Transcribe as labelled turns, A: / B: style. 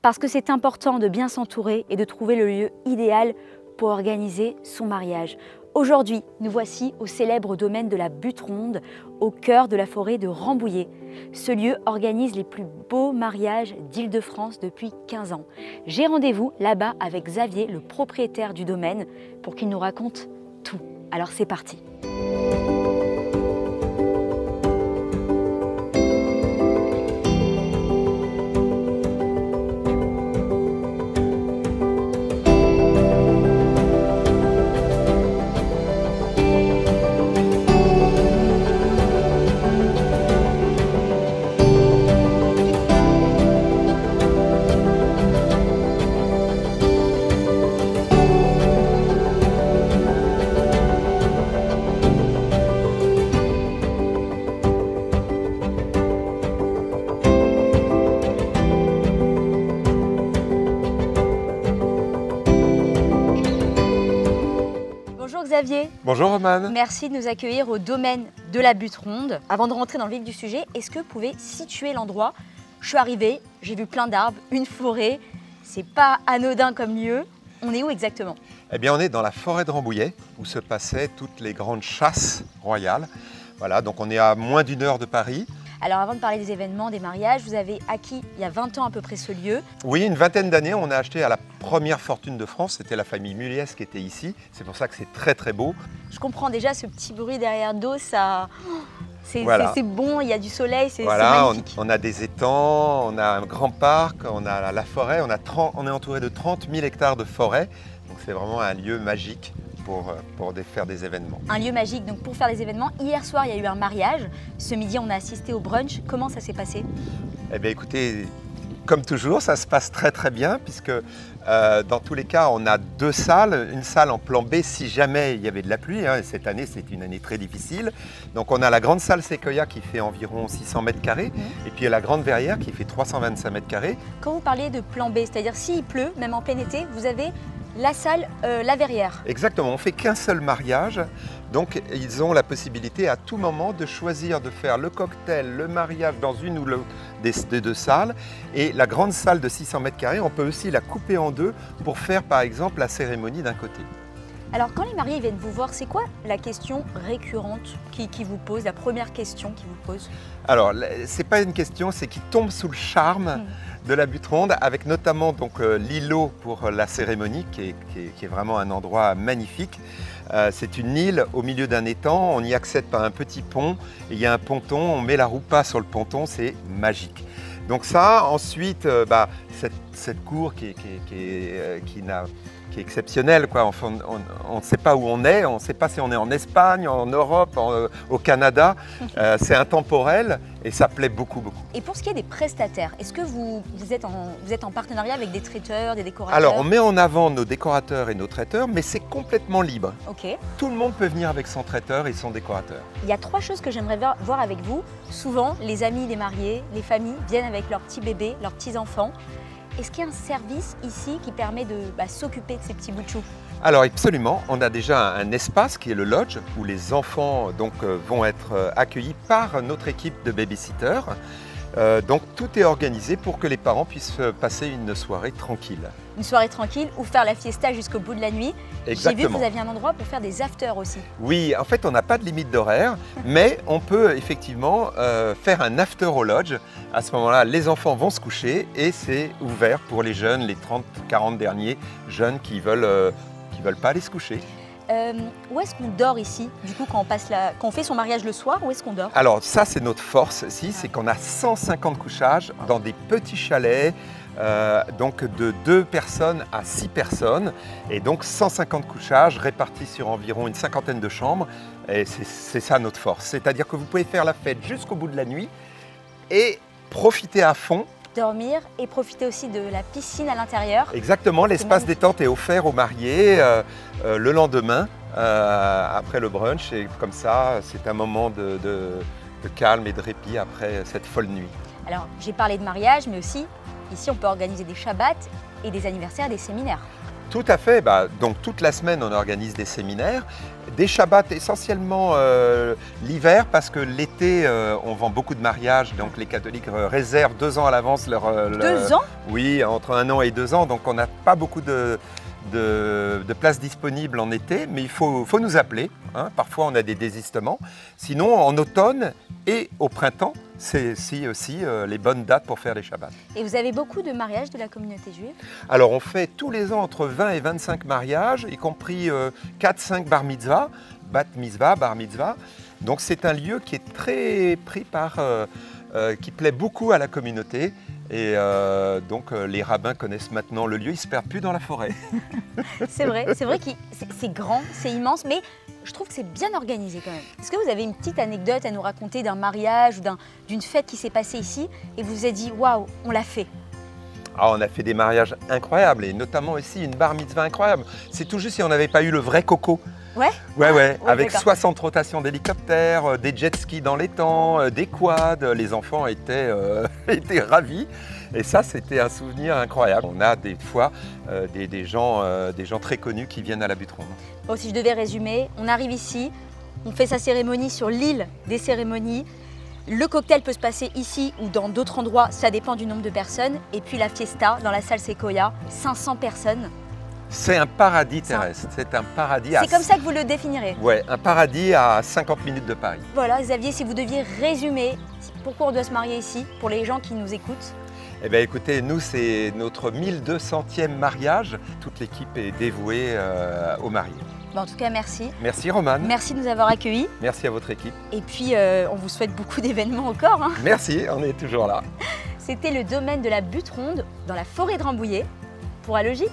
A: Parce que c'est important de bien s'entourer et de trouver le lieu idéal pour organiser son mariage. Aujourd'hui, nous voici au célèbre domaine de la Butte Ronde, au cœur de la forêt de Rambouillet. Ce lieu organise les plus beaux mariages d'Île-de-France depuis 15 ans. J'ai rendez-vous là-bas avec Xavier, le propriétaire du domaine, pour qu'il nous raconte tout. Alors c'est parti. Bonjour Xavier.
B: Bonjour Romane.
A: Merci de nous accueillir au domaine de la Butte Ronde. Avant de rentrer dans le vif du sujet, est-ce que vous pouvez situer l'endroit? Je suis arrivée, j'ai vu plein d'arbres, une forêt. C'est pas anodin comme lieu. On est où exactement?
B: Eh bien, on est dans la forêt de Rambouillet, où se passaient toutes les grandes chasses royales. Voilà, donc on est à moins d'1 heure de Paris.
A: Alors avant de parler des événements, des mariages, vous avez acquis il y a 20 ans à peu près ce lieu.
B: Oui, une vingtaine d'années, on a acheté à la première fortune de France. C'était la famille Muliès qui était ici. C'est pour ça que c'est très très beau.
A: Je comprends déjà ce petit bruit derrière d'eau, ça... C'est bon, il y a du soleil, c'est magnifique.
B: On a des étangs, on a un grand parc, on a la forêt, on est entouré de 30 000 hectares de forêt. Donc c'est vraiment un lieu magique pour faire des événements. Un
A: lieu magique donc pour faire des événements. Hier soir, il y a eu un mariage. Ce midi, on a assisté au brunch. Comment ça s'est passé?
B: Eh bien écoutez, comme toujours, ça se passe très très bien puisque dans tous les cas, on a 2 salles. Une salle en plan B si jamais il y avait de la pluie. Hein. Cette année, c'est une année très difficile. Donc on a la grande salle Sequoia qui fait environ 600 mètres carrés et puis la grande verrière qui fait 325 mètres carrés.
A: Quand vous parlez de plan B, c'est-à-dire s'il pleut, même en plein été, vous avez la salle, la verrière.
B: Exactement, on ne fait qu'un seul mariage, donc ils ont la possibilité à tout moment de choisir de faire le cocktail, le mariage dans une ou l'autre des 2 salles. Et la grande salle de 600 mètres carrés, on peut aussi la couper en 2 pour faire par exemple la cérémonie d'un côté.
A: Alors quand les mariés viennent vous voir, c'est quoi la question récurrente qui vous pose, la première question qu'ils vous posent?
B: Alors, ce n'est pas une question, c'est qu'ils tombent sous le charme de la Butte Ronde, avec notamment l'îlot pour la cérémonie, qui est vraiment un endroit magnifique. C'est une île au milieu d'un étang, on y accède par un petit pont, et il y a un ponton, on met la roupa sur le ponton, c'est magique. Donc ça, ensuite, cette cour qui est exceptionnelle, quoi. Enfin, on ne sait pas où on est, on ne sait pas si on est en Espagne, en Europe, au Canada. C'est intemporel et ça plaît beaucoup, beaucoup.
A: Et pour ce qui est des prestataires, est-ce que vous êtes en partenariat avec des traiteurs, des décorateurs?
B: Alors, on met en avant nos décorateurs et nos traiteurs, mais c'est complètement libre.
A: Okay.
B: Tout le monde peut venir avec son traiteur et son décorateur.
A: Il y a 3 choses que j'aimerais voir avec vous. Souvent, les amis des mariés, les familles viennent avec leurs petits bébés, leurs petits enfants. Est-ce qu'il y a un service ici qui permet de s'occuper de ces petits bouts de chou?
B: Alors absolument, on a déjà un espace qui est le lodge où les enfants vont être accueillis par notre équipe de babysitters. Donc tout est organisé pour que les parents puissent passer une soirée tranquille.
A: Une soirée tranquille ou faire la fiesta jusqu'au bout de la nuit.
B: Exactement.
A: J'ai vu que vous aviez un endroit pour faire des afters aussi.
B: Oui, en fait on n'a pas de limite d'horaire, mais on peut effectivement faire un after au lodge. À ce moment-là, les enfants vont se coucher et c'est ouvert pour les jeunes, les 30-40 derniers jeunes qui veulent pas aller se coucher.
A: Où est-ce qu'on dort ici? Du coup, quand on fait son mariage le soir, où est-ce qu'on dort?
B: Alors ça, c'est notre force ici, c'est qu'on a 150 couchages dans des petits chalets, donc de 2 personnes à 6 personnes, et donc 150 couchages répartis sur environ une 50aine de chambres, et c'est ça notre force. C'est-à-dire que vous pouvez faire la fête jusqu'au bout de la nuit et profiter à fond.
A: Dormir et profiter aussi de la piscine à l'intérieur.
B: Exactement, l'espace détente est offert aux mariés le lendemain, après le brunch, et comme ça, c'est un moment de calme et de répit après cette folle nuit.
A: Alors, j'ai parlé de mariage, mais aussi, ici, on peut organiser des shabbats et des anniversaires, des séminaires.
B: Tout à fait. Donc toute la semaine, on organise des séminaires, des Shabbats essentiellement l'hiver parce que l'été, on vend beaucoup de mariages. Donc les catholiques réservent 2 ans à l'avance leur...
A: 2 ans?
B: Oui, entre 1 an et 2 ans. Donc on n'a pas beaucoup de places disponibles en été, mais il faut nous appeler. Hein. Parfois, on a des désistements. Sinon, en automne et au printemps, c'est aussi les bonnes dates pour faire les Shabbats.
A: Et vous avez beaucoup de mariages de la communauté juive?
B: Alors, on fait tous les ans entre 20 et 25 mariages, y compris 4-5 bar mitzvah, bat mitzvah, bar mitzvah. Donc, c'est un lieu qui est très pris qui plaît beaucoup à la communauté. Et donc les rabbins connaissent maintenant le lieu, ils ne se perdent plus dans la forêt.
A: C'est vrai que c'est grand, c'est immense, mais je trouve que c'est bien organisé quand même. Est-ce que vous avez une petite anecdote à nous raconter d'un mariage ou d'une fête qui s'est passée ici et vous vous êtes dit « waouh, on l'a fait ».
B: On a fait des mariages incroyables et notamment aussi une bar mitzvah incroyable. C'est tout juste si on n'avait pas eu le vrai coco.
A: Ouais,
B: ouais, avec 60 rotations d'hélicoptères, des jet skis dans les temps, des quads, les enfants étaient ravis. Et ça, c'était un souvenir incroyable. On a des fois des gens très connus qui viennent à la Butte Ronde.
A: Bon, si je devais résumer, on arrive ici, on fait sa cérémonie sur l'île des cérémonies. Le cocktail peut se passer ici ou dans d'autres endroits, ça dépend du nombre de personnes. Et puis la fiesta dans la salle Sequoia, 500 personnes.
B: C'est un paradis terrestre, c'est un paradis.
A: C'est comme ça que vous le définirez?
B: Ouais, un paradis à 50 minutes de Paris.
A: Voilà, Xavier, si vous deviez résumer pourquoi on doit se marier ici, pour les gens qui nous écoutent.
B: Eh bien écoutez, nous c'est notre 1200e mariage, toute l'équipe est dévouée aux mariés.
A: En tout cas, merci.
B: Merci Romane.
A: Merci de nous avoir accueillis.
B: Merci à votre équipe.
A: Et puis, on vous souhaite beaucoup d'événements encore. Hein.
B: Merci, on est toujours là.
A: C'était le domaine de la Butte Ronde, dans la forêt de Rambouillet, pour Allogique.